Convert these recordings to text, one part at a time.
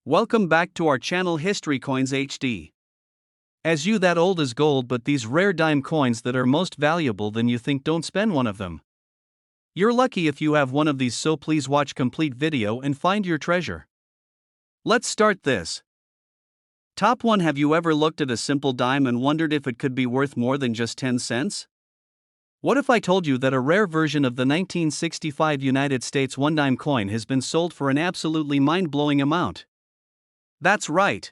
Welcome back to our channel History Coins HD. As you that old as gold, but these rare dime coins that are most valuable than you think, don't spend one of them. You're lucky if you have one of these, so please watch complete video and find your treasure. Let's start this. Top 1. Have you ever looked at a simple dime and wondered if it could be worth more than just 10 cents? What if I told you that a rare version of the 1965 United States 1 dime coin has been sold for an absolutely mind-blowing amount? That's right.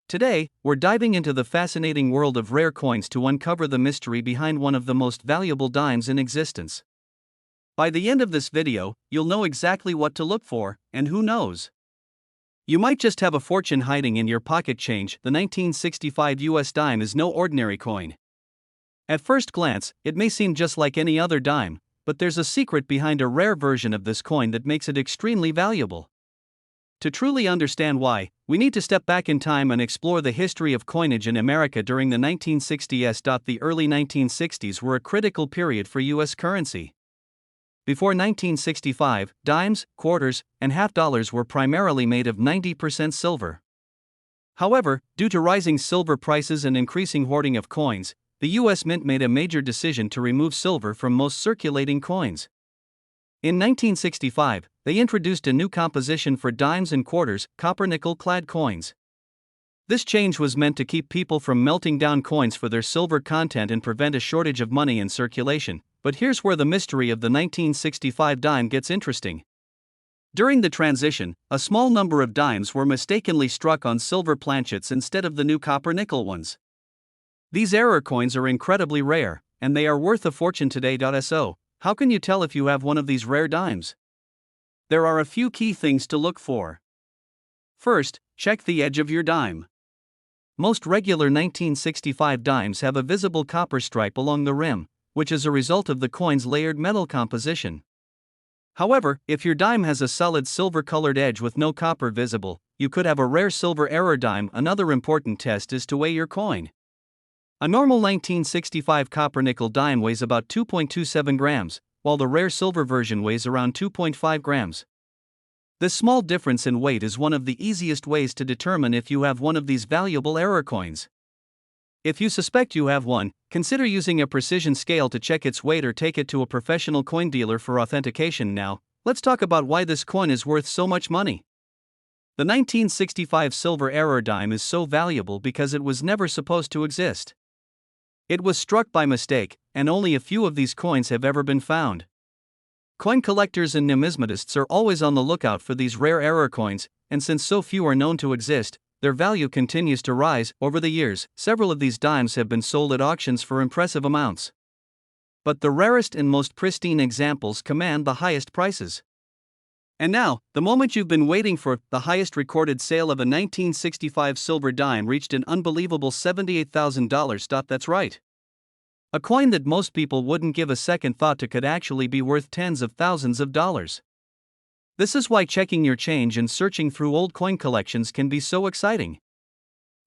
Today, we're diving into the fascinating world of rare coins to uncover the mystery behind one of the most valuable dimes in existence. By the end of this video, you'll know exactly what to look for, and who knows, you might just have a fortune hiding in your pocket change. The 1965 US dime is no ordinary coin. At first glance, it may seem just like any other dime, but there's a secret behind a rare version of this coin that makes it extremely valuable. To truly understand why, we need to step back in time and explore the history of coinage in America during the 1960s. The early 1960s were a critical period for US currency. Before 1965, dimes, quarters, and half dollars were primarily made of 90% silver. However, due to rising silver prices and increasing hoarding of coins, the US Mint made a major decision to remove silver from most circulating coins. In 1965, they introduced a new composition for dimes and quarters, copper-nickel-clad coins. This change was meant to keep people from melting down coins for their silver content and prevent a shortage of money in circulation. But here's where the mystery of the 1965 dime gets interesting. During the transition, a small number of dimes were mistakenly struck on silver planchets instead of the new copper-nickel ones. These error coins are incredibly rare, and they are worth a fortune today. So, how can you tell if you have one of these rare dimes? There are a few key things to look for. First, check the edge of your dime. Most regular 1965 dimes have a visible copper stripe along the rim, which is a result of the coin's layered metal composition. However, if your dime has a solid silver-colored edge with no copper visible, you could have a rare silver error dime. Another important test is to weigh your coin. A normal 1965 copper-nickel dime weighs about 2.27 grams, while the rare silver version weighs around 2.5 grams. This small difference in weight is one of the easiest ways to determine if you have one of these valuable error coins. If you suspect you have one, consider using a precision scale to check its weight or take it to a professional coin dealer for authentication. Now, let's talk about why this coin is worth so much money. The 1965 silver error dime is so valuable because it was never supposed to exist. It was struck by mistake, and only a few of these coins have ever been found. Coin collectors and numismatists are always on the lookout for these rare error coins, and since so few are known to exist, their value continues to rise. Over the years, several of these dimes have been sold at auctions for impressive amounts. But the rarest and most pristine examples command the highest prices. And now, the moment you've been waiting for, the highest recorded sale of a 1965 silver dime reached an unbelievable $78,000. That's right. A coin that most people wouldn't give a second thought to could actually be worth tens of thousands of dollars. This is why checking your change and searching through old coin collections can be so exciting.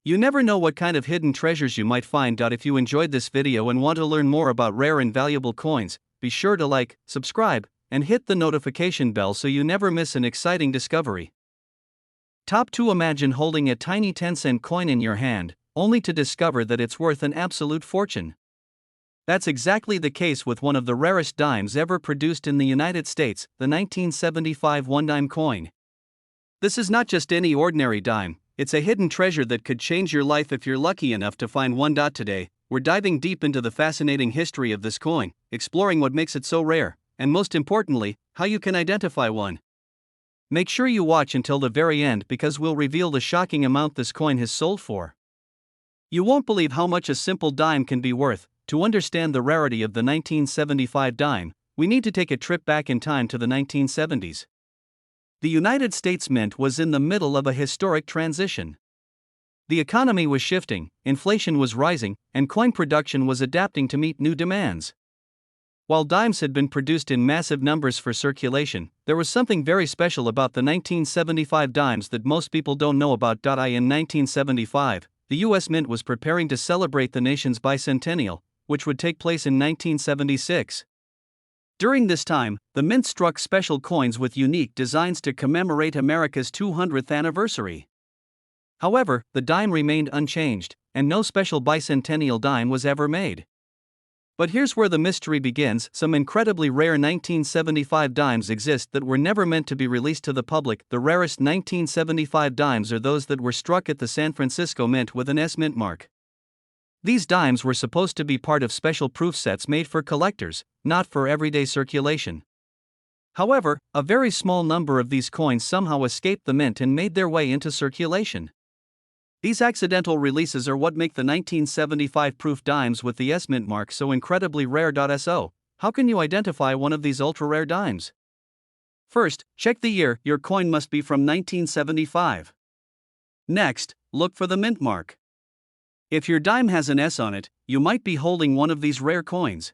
You never know what kind of hidden treasures you might find. If you enjoyed this video and want to learn more about rare and valuable coins, be sure to like, subscribe, and hit the notification bell so you never miss an exciting discovery. Top 2. Imagine holding a tiny 10-cent coin in your hand, only to discover that it's worth an absolute fortune. That's exactly the case with one of the rarest dimes ever produced in the United States, the 1975 1 dime coin. This is not just any ordinary dime, it's a hidden treasure that could change your life if you're lucky enough to find one. Today, we're diving deep into the fascinating history of this coin, exploring what makes it so rare, and most importantly, how you can identify one. Make sure you watch until the very end because we'll reveal the shocking amount this coin has sold for. You won't believe how much a simple dime can be worth. To understand the rarity of the 1975 dime, we need to take a trip back in time to the 1970s. The United States Mint was in the middle of a historic transition. The economy was shifting, inflation was rising, and coin production was adapting to meet new demands. While dimes had been produced in massive numbers for circulation, there was something very special about the 1975 dimes that most people don't know about. In 1975, the US Mint was preparing to celebrate the nation's bicentennial, which would take place in 1976. During this time, the mint struck special coins with unique designs to commemorate America's 200th anniversary. However, the dime remained unchanged, and no special bicentennial dime was ever made. But here's where the mystery begins. Some incredibly rare 1975 dimes exist that were never meant to be released to the public. The rarest 1975 dimes are those that were struck at the San Francisco Mint with an S mint mark. These dimes were supposed to be part of special proof sets made for collectors, not for everyday circulation. However, a very small number of these coins somehow escaped the mint and made their way into circulation. These accidental releases are what make the 1975 proof dimes with the S mint mark so incredibly rare. So, how can you identify one of these ultra-rare dimes? First, check the year. Your coin must be from 1975. Next, look for the mint mark. If your dime has an S on it, you might be holding one of these rare coins.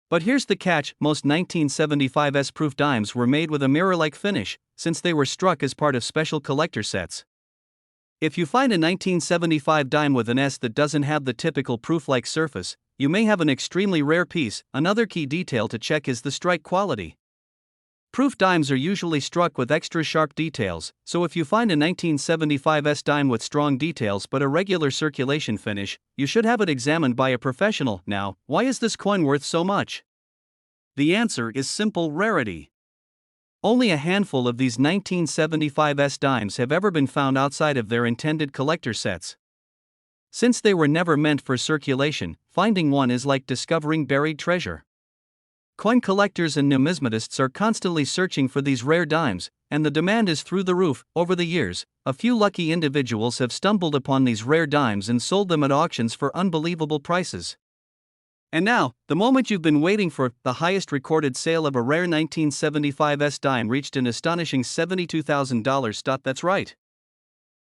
But here's the catch: most 1975 S proof dimes were made with a mirror-like finish, since they were struck as part of special collector sets. If you find a 1975 dime with an S that doesn't have the typical proof-like surface, you may have an extremely rare piece. Another key detail to check is the strike quality. Proof dimes are usually struck with extra sharp details, so if you find a 1975 S dime with strong details but a regular circulation finish, you should have it examined by a professional. Now, why is this coin worth so much? The answer is simple: rarity. Only a handful of these 1975 S dimes have ever been found outside of their intended collector sets. Since they were never meant for circulation, finding one is like discovering buried treasure. Coin collectors and numismatists are constantly searching for these rare dimes, and the demand is through the roof. Over the years, a few lucky individuals have stumbled upon these rare dimes and sold them at auctions for unbelievable prices. And now, the moment you've been waiting for: the highest recorded sale of a rare 1975 S dime reached an astonishing $72,000. That's right.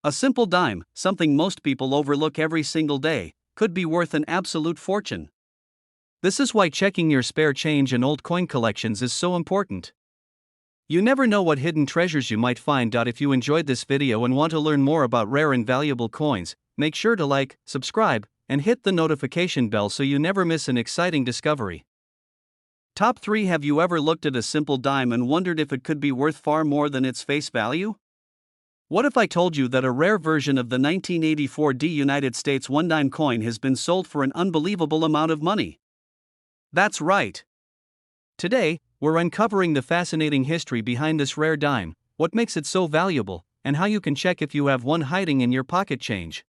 A simple dime, something most people overlook every single day, could be worth an absolute fortune. This is why checking your spare change and old coin collections is so important. You never know what hidden treasures you might find. If you enjoyed this video and want to learn more about rare and valuable coins, make sure to like, subscribe, and hit the notification bell so you never miss an exciting discovery. Top 3. Have you ever looked at a simple dime and wondered if it could be worth far more than its face value? What if I told you that a rare version of the 1984 United States $1 dime coin has been sold for an unbelievable amount of money? That's right. Today, we're uncovering the fascinating history behind this rare dime, what makes it so valuable, and how you can check if you have one hiding in your pocket change.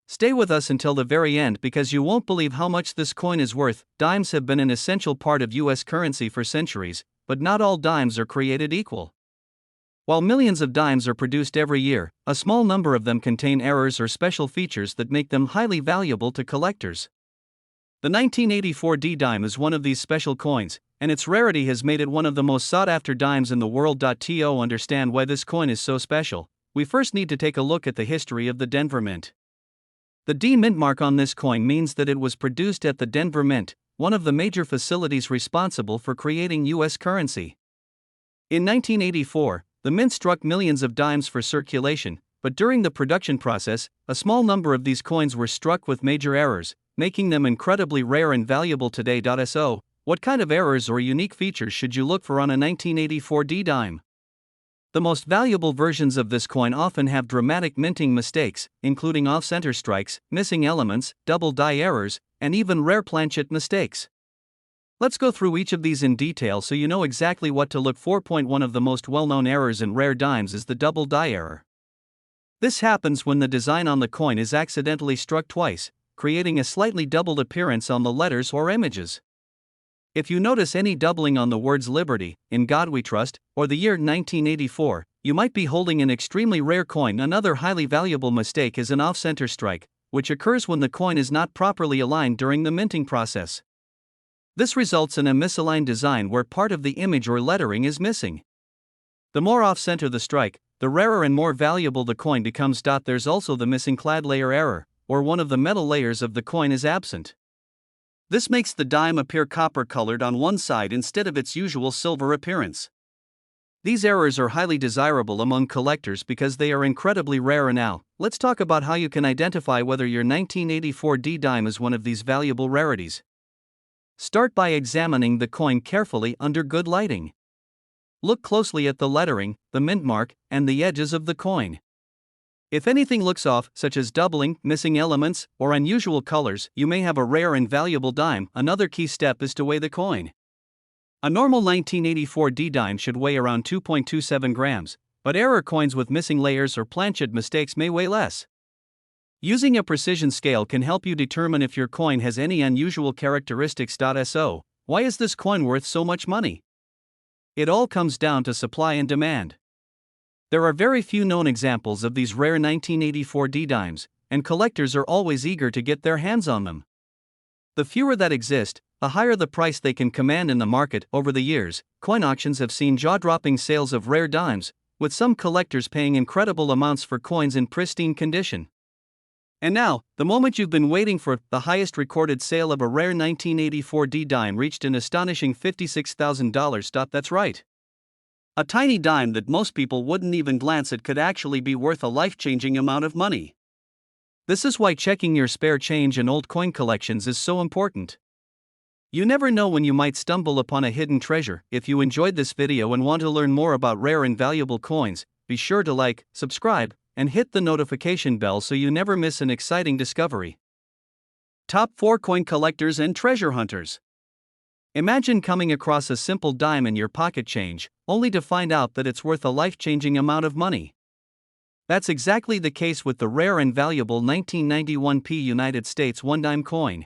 Stay with us until the very end because you won't believe how much this coin is worth. Dimes have been an essential part of U.S. currency for centuries, but not all dimes are created equal. While millions of dimes are produced every year, a small number of them contain errors or special features that make them highly valuable to collectors. The 1984 dime is one of these special coins, and its rarity has made it one of the most sought-after dimes in the world. To understand why this coin is so special, we first need to take a look at the history of the Denver Mint. The D mint mark on this coin means that it was produced at the Denver Mint, one of the major facilities responsible for creating U.S. currency. In 1984, the mint struck millions of dimes for circulation, but during the production process, a small number of these coins were struck with major errors, making them incredibly rare and valuable today. So, what kind of errors or unique features should you look for on a 1984 D dime? The most valuable versions of this coin often have dramatic minting mistakes, including off-center strikes, missing elements, double die errors, and even rare planchet mistakes. Let's go through each of these in detail so you know exactly what to look for. One of the most well-known errors in rare dimes is the double die error. This happens when the design on the coin is accidentally struck twice, creating a slightly doubled appearance on the letters or images. If you notice any doubling on the words "Liberty," "In God We Trust," or the year 1984, you might be holding an extremely rare coin. Another highly valuable mistake is an off-center strike, which occurs when the coin is not properly aligned during the minting process. This results in a misaligned design where part of the image or lettering is missing. The more off-center the strike, the rarer and more valuable the coin becomes. There's also the missing clad layer error, or one of the metal layers of the coin is absent. This makes the dime appear copper-colored on one side instead of its usual silver appearance. These errors are highly desirable among collectors because they are incredibly rare. Now, let's talk about how you can identify whether your 1984 D dime is one of these valuable rarities. Start by examining the coin carefully under good lighting. Look closely at the lettering, the mint mark, and the edges of the coin. If anything looks off, such as doubling, missing elements, or unusual colors, you may have a rare and valuable dime. Another key step is to weigh the coin. A normal 1984 D dime should weigh around 2.27 grams, but error coins with missing layers or planchet mistakes may weigh less. Using a precision scale can help you determine if your coin has any unusual characteristics. So, why is this coin worth so much money? It all comes down to supply and demand. There are very few known examples of these rare 1984 D dimes, and collectors are always eager to get their hands on them. The fewer that exist, the higher the price they can command in the market. Over the years, coin auctions have seen jaw-dropping sales of rare dimes, with some collectors paying incredible amounts for coins in pristine condition. And now, the moment you've been waiting for, the highest recorded sale of a rare 1984 D dime reached an astonishing $56,000. That's right. A tiny dime that most people wouldn't even glance at could actually be worth a life-changing amount of money. This is why checking your spare change and old coin collections is so important. You never know when you might stumble upon a hidden treasure. If you enjoyed this video and want to learn more about rare and valuable coins, be sure to like, subscribe, and hit the notification bell so you never miss an exciting discovery. Top 4 Coin Collectors and Treasure Hunters. Imagine coming across a simple dime in your pocket change, only to find out that it's worth a life-changing amount of money. That's exactly the case with the rare and valuable 1991 United States 1 dime coin.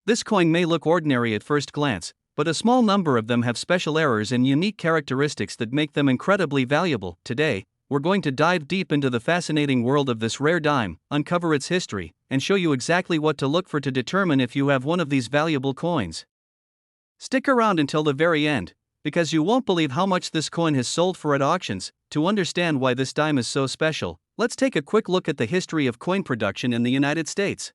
This coin may look ordinary at first glance, but a small number of them have special errors and unique characteristics that make them incredibly valuable. Today, we're going to dive deep into the fascinating world of this rare dime, uncover its history, and show you exactly what to look for to determine if you have one of these valuable coins. Stick around until the very end, because you won't believe how much this coin has sold for at auctions. To understand why this dime is so special, let's take a quick look at the history of coin production in the United States.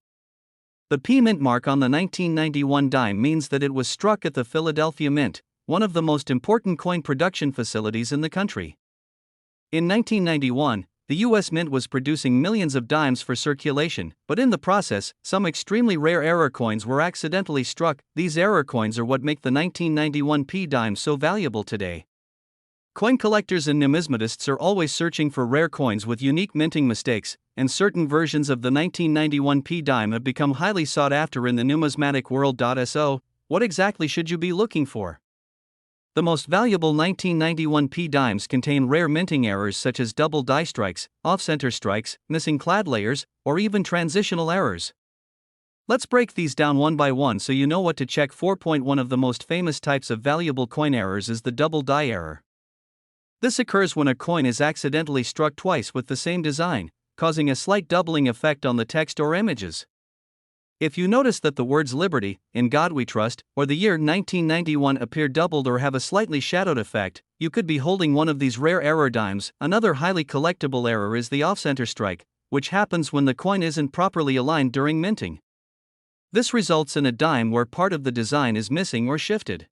The P mint mark on the 1991 dime means that it was struck at the Philadelphia Mint, one of the most important coin production facilities in the country. In 1991, the U.S. Mint was producing millions of dimes for circulation, but in the process, some extremely rare error coins were accidentally struck. These error coins are what make the 1991 P dime so valuable today. Coin collectors and numismatists are always searching for rare coins with unique minting mistakes, and certain versions of the 1991 P dime have become highly sought after in the numismatic world. So, what exactly should you be looking for? The most valuable 1991 P dimes contain rare minting errors such as double die strikes, off-center strikes, missing clad layers, or even transitional errors. Let's break these down one by one so you know what to check for. One of the most famous types of valuable coin errors is the double die error. This occurs when a coin is accidentally struck twice with the same design, causing a slight doubling effect on the text or images. If you notice that the words Liberty, In God We Trust, or the year 1991 appear doubled or have a slightly shadowed effect, you could be holding one of these rare error dimes. Another highly collectible error is the off-center strike, which happens when the coin isn't properly aligned during minting. This results in a dime where part of the design is missing or shifted.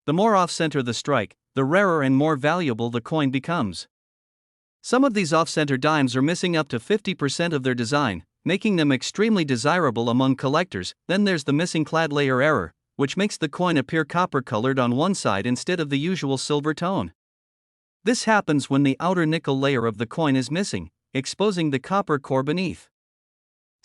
The more off-center the strike, the rarer and more valuable the coin becomes. Some of these off-center dimes are missing up to 50% of their design, making them extremely desirable among collectors. Then there's the missing clad layer error, which makes the coin appear copper-colored on one side instead of the usual silver tone. This happens when the outer nickel layer of the coin is missing, exposing the copper core beneath.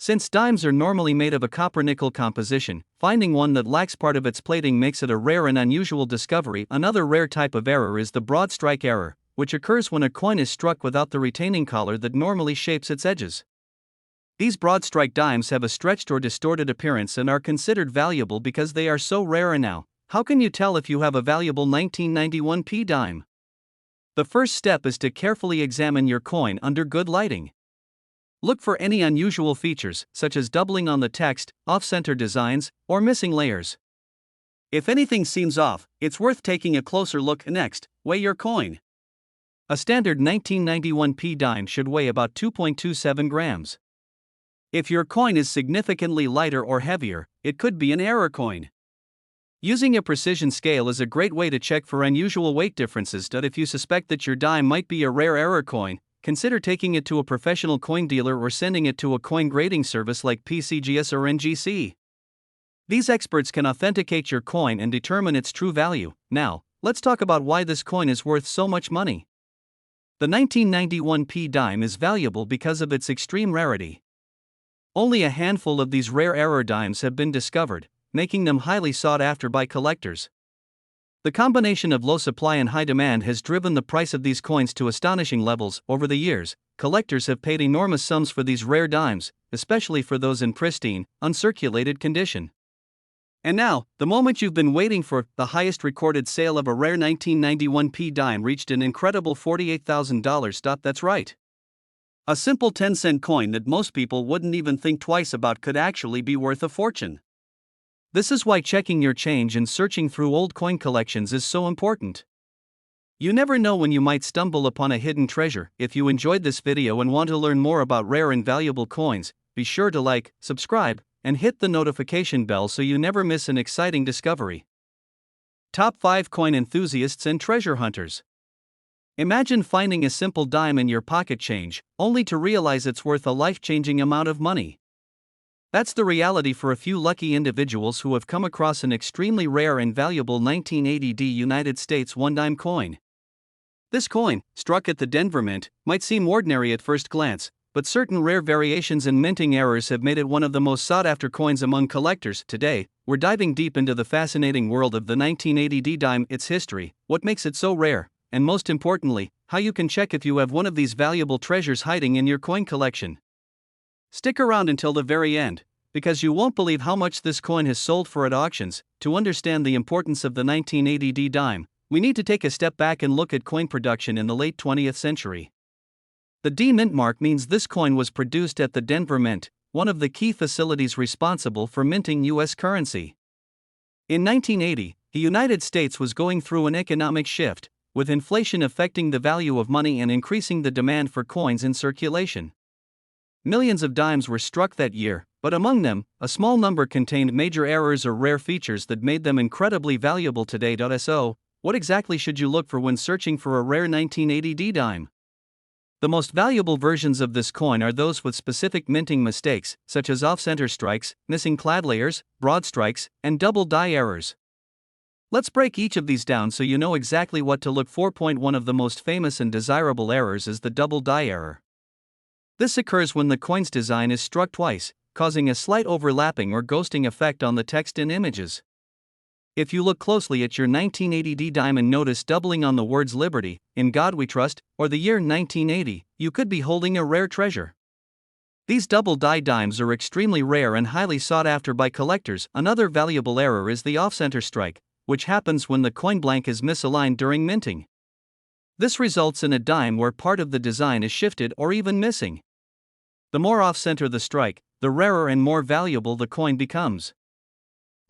Since dimes are normally made of a copper-nickel composition, finding one that lacks part of its plating makes it a rare and unusual discovery. Another rare type of error is the broad strike error, which occurs when a coin is struck without the retaining collar that normally shapes its edges. These broad strike dimes have a stretched or distorted appearance and are considered valuable because they are so rare. And now, how can you tell if you have a valuable 1991 P dime? The first step is to carefully examine your coin under good lighting. Look for any unusual features, such as doubling on the text, off-center designs, or missing layers. If anything seems off, it's worth taking a closer look. Next, weigh your coin. A standard 1991 P dime should weigh about 2.27 grams. If your coin is significantly lighter or heavier, it could be an error coin. Using a precision scale is a great way to check for unusual weight differences. If you suspect that your dime might be a rare error coin, consider taking it to a professional coin dealer or sending it to a coin grading service like PCGS or NGC. These experts can authenticate your coin and determine its true value. Now, let's talk about why this coin is worth so much money. The 1991 P dime is valuable because of its extreme rarity. Only a handful of these rare error dimes have been discovered, making them highly sought after by collectors. The combination of low supply and high demand has driven the price of these coins to astonishing levels. Over the years, collectors have paid enormous sums for these rare dimes, especially for those in pristine, uncirculated condition. And now, the moment you've been waiting for, the highest recorded sale of a rare 1991 P dime reached an incredible $48,000. That's right. A simple 10-cent coin that most people wouldn't even think twice about could actually be worth a fortune. This is why checking your change and searching through old coin collections is so important. You never know when you might stumble upon a hidden treasure. If you enjoyed this video and want to learn more about rare and valuable coins, be sure to like, subscribe, and hit the notification bell so you never miss an exciting discovery. Top 5 Coin Enthusiasts and Treasure Hunters. Imagine finding a simple dime in your pocket change, only to realize it's worth a life-changing amount of money. That's the reality for a few lucky individuals who have come across an extremely rare and valuable 1980 United States one-dime coin. This coin, struck at the Denver Mint, might seem ordinary at first glance, but certain rare variations and minting errors have made it one of the most sought-after coins among collectors. Today, we're diving deep into the fascinating world of the 1980 dime, its history, what makes it so rare, and most importantly, how you can check if you have one of these valuable treasures hiding in your coin collection. Stick around until the very end, because you won't believe how much this coin has sold for at auctions. To understand the importance of the 1980 dime, we need to take a step back and look at coin production in the late 20th century. The D Mint mark means this coin was produced at the Denver Mint, one of the key facilities responsible for minting U.S. currency. In 1980, the United States was going through an economic shift, with inflation affecting the value of money and increasing the demand for coins in circulation. Millions of dimes were struck that year, but among them, a small number contained major errors or rare features that made them incredibly valuable today. So, what exactly should you look for when searching for a rare 1980 dime? The most valuable versions of this coin are those with specific minting mistakes, such as off-center strikes, missing clad layers, broad strikes, and double die errors. Let's break each of these down so you know exactly what to look for. One of the most famous and desirable errors is the double die error. This occurs when the coin's design is struck twice, causing a slight overlapping or ghosting effect on the text and images. If you look closely at your 1980 dime and notice doubling on the words Liberty, In God We Trust, or the year 1980, you could be holding a rare treasure. These double die dimes are extremely rare and highly sought after by collectors. Another valuable error is the off-center strike, which happens when the coin blank is misaligned during minting. This results in a dime where part of the design is shifted or even missing. The more off-center the strike, the rarer and more valuable the coin becomes.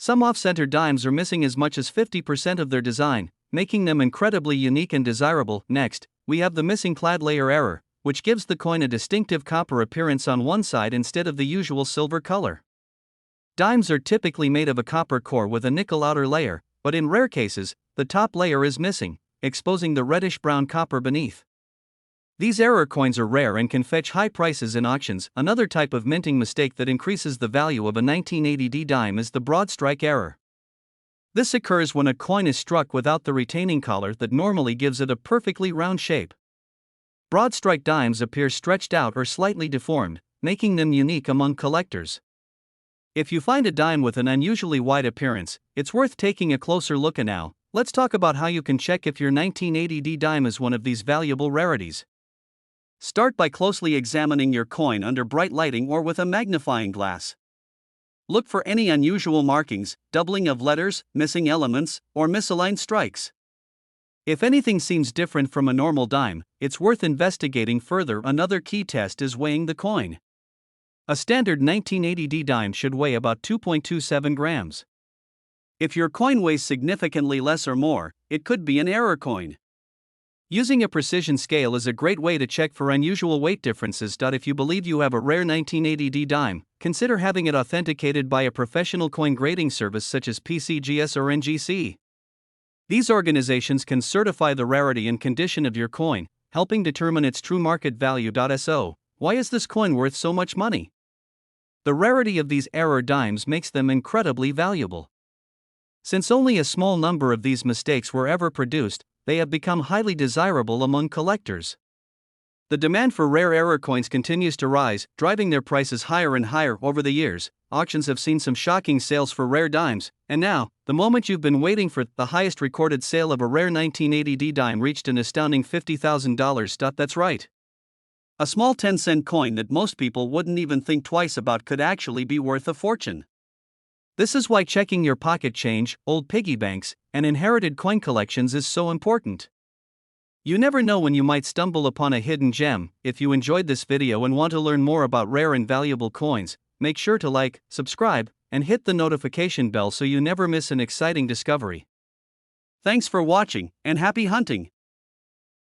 Some off-center dimes are missing as much as 50% of their design, making them incredibly unique and desirable. Next, we have the missing clad layer error, which gives the coin a distinctive copper appearance on one side instead of the usual silver color. Dimes are typically made of a copper core with a nickel outer layer, but in rare cases, the top layer is missing, exposing the reddish-brown copper beneath. These error coins are rare and can fetch high prices in auctions. Another type of minting mistake that increases the value of a 1980 dime is the broad strike error. This occurs when a coin is struck without the retaining collar that normally gives it a perfectly round shape. Broad strike dimes appear stretched out or slightly deformed, making them unique among collectors. If you find a dime with an unusually wide appearance, it's worth taking a closer look. And now, let's talk about how you can check if your 1980 dime is one of these valuable rarities. Start by closely examining your coin under bright lighting or with a magnifying glass. Look for any unusual markings, doubling of letters, missing elements, or misaligned strikes. If anything seems different from a normal dime, it's worth investigating further. Another key test is weighing the coin. A standard 1980 dime should weigh about 2.27 grams. If your coin weighs significantly less or more, it could be an error coin. Using a precision scale is a great way to check for unusual weight differences. If you believe you have a rare 1980 dime, consider having it authenticated by a professional coin grading service such as PCGS or NGC. These organizations can certify the rarity and condition of your coin, helping determine its true market value. So, why is this coin worth so much money? The rarity of these error dimes makes them incredibly valuable. Since only a small number of these mistakes were ever produced, they have become highly desirable among collectors. The demand for rare error coins continues to rise, driving their prices higher and higher over the years. Auctions have seen some shocking sales for rare dimes, and now, the moment you've been waiting for, the highest recorded sale of a rare 1980 dime reached an astounding $50,000. That's right. A small 10-cent coin that most people wouldn't even think twice about could actually be worth a fortune. This is why checking your pocket change, old piggy banks, and inherited coin collections is so important. You never know when you might stumble upon a hidden gem. If you enjoyed this video and want to learn more about rare and valuable coins, make sure to like, subscribe, and hit the notification bell so you never miss an exciting discovery. Thanks for watching, and happy hunting!